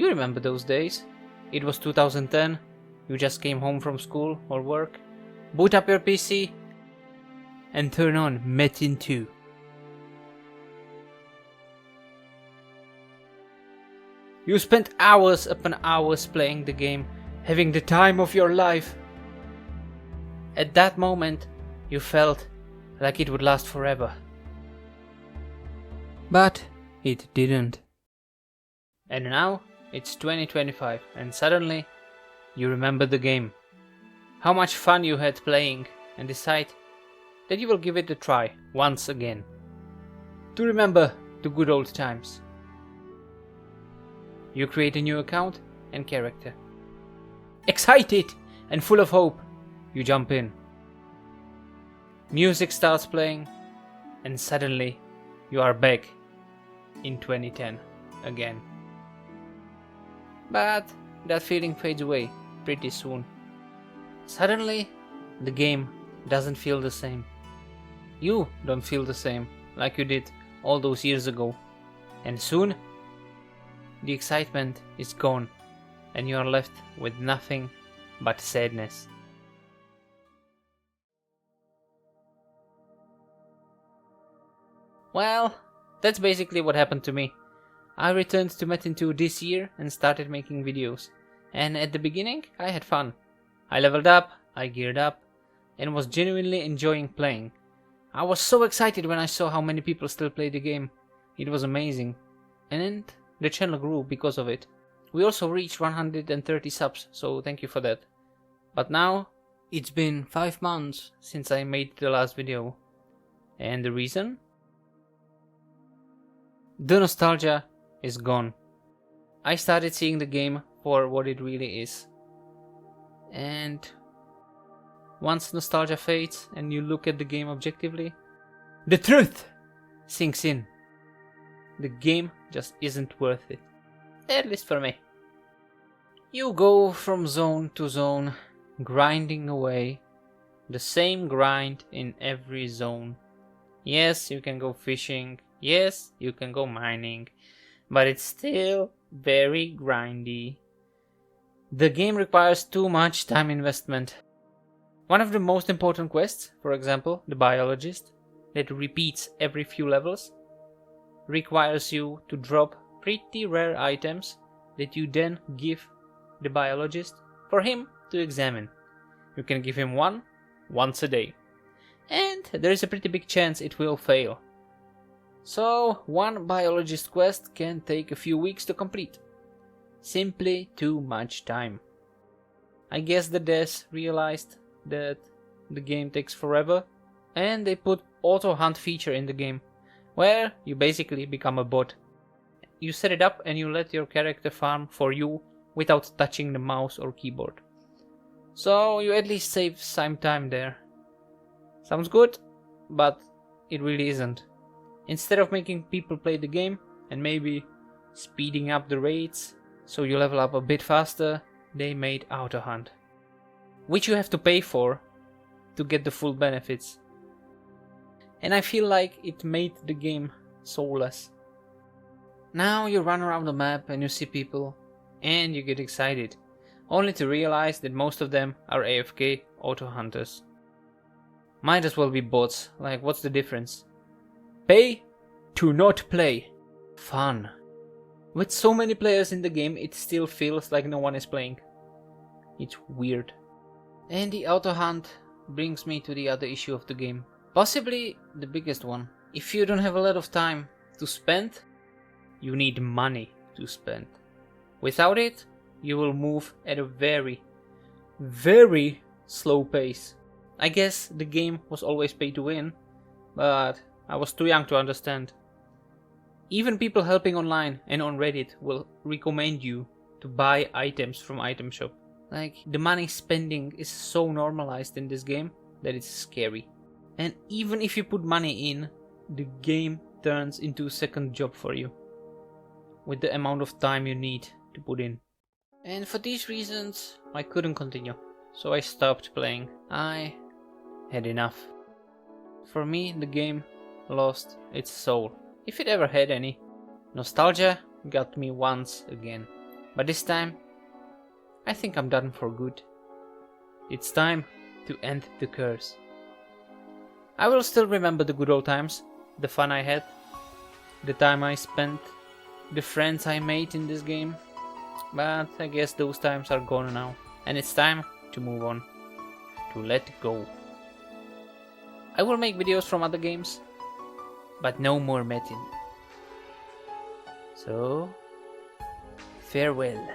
You remember those days? It was 2010, you just came home from school or work, boot up your PC and turn on Metin2. You spent hours upon hours playing the game, having the time of your life. At that moment, you felt like it would last forever. But it didn't. And now it's 2025 and suddenly you remember the game. How much fun you had playing and decide that you will give it a try once again. To remember the good old times. You create a new account and character. Excited and full of hope, you jump in. Music starts playing and suddenly you are back in 2010 again. But that feeling fades away pretty soon. Suddenly the game doesn't feel the same. You don't feel the same like you did all those years ago. And soon the excitement is gone and you are left with nothing but sadness. Well, that's basically what happened to me. I returned to Metin2 this year and started making videos. And at the beginning I had fun. I leveled up, I geared up, and was genuinely enjoying playing. I was so excited when I saw how many people still play the game. It was amazing. And the channel grew because of it. We also reached 130 subs, so thank you for that. But now, it's been 5 months since I made the last video. And the reason? The nostalgia is gone. I started seeing the game for what it really is. And once nostalgia fades and you look at the game objectively, the truth sinks in. The game just isn't worth it. At least for me. You go from zone to zone, grinding away. The same grind in every zone. Yes, you can go fishing. Yes, you can go mining. But it's still very grindy. The game requires too much time investment. One of the most important quests, for example, the biologist, that repeats every few levels, requires you to drop pretty rare items that you then give the biologist for him to examine. You can give him one once a day. And there is a pretty big chance it will fail. So one biologist quest can take a few weeks to complete. Simply too much time. I guess the devs realized that the game takes forever and they put auto hunt feature in the game where you basically become a bot. You set it up and you let your character farm for you without touching the mouse or keyboard. So you at least save some time there. Sounds good, but it really isn't. Instead of making people play the game and maybe speeding up the rates so you level up a bit faster, they made auto hunt, which you have to pay for to get the full benefits. And I feel like it made the game soulless. Now you run around the map and you see people and you get excited, only to realize that most of them are AFK auto hunters. Might as well be bots, like what's the difference? Pay to not play. Fun. With so many players in the game, it still feels like no one is playing. It's weird. And the auto hunt brings me to the other issue of the game. Possibly the biggest one. If you don't have a lot of time to spend, you need money to spend. Without it, you will move at a very, very slow pace. I guess the game was always pay to win, but I was too young to understand. Even people helping online and on Reddit will recommend you to buy items from item shop. Like, the money spending is so normalized in this game that it's scary. And even if you put money in, the game turns into a second job for you, with the amount of time you need to put in. And for these reasons, I couldn't continue, so I stopped playing. I had enough. For me, the game lost its soul, if it ever had any. Nostalgia got me once again. But this time, I think I'm done for good. It's time to end the curse. I will still remember the good old times, the fun I had, the time I spent, the friends I made in this game, but I guess those times are gone now, and it's time to move on, to let go. I will make videos from other games, but no more Metin. So, farewell.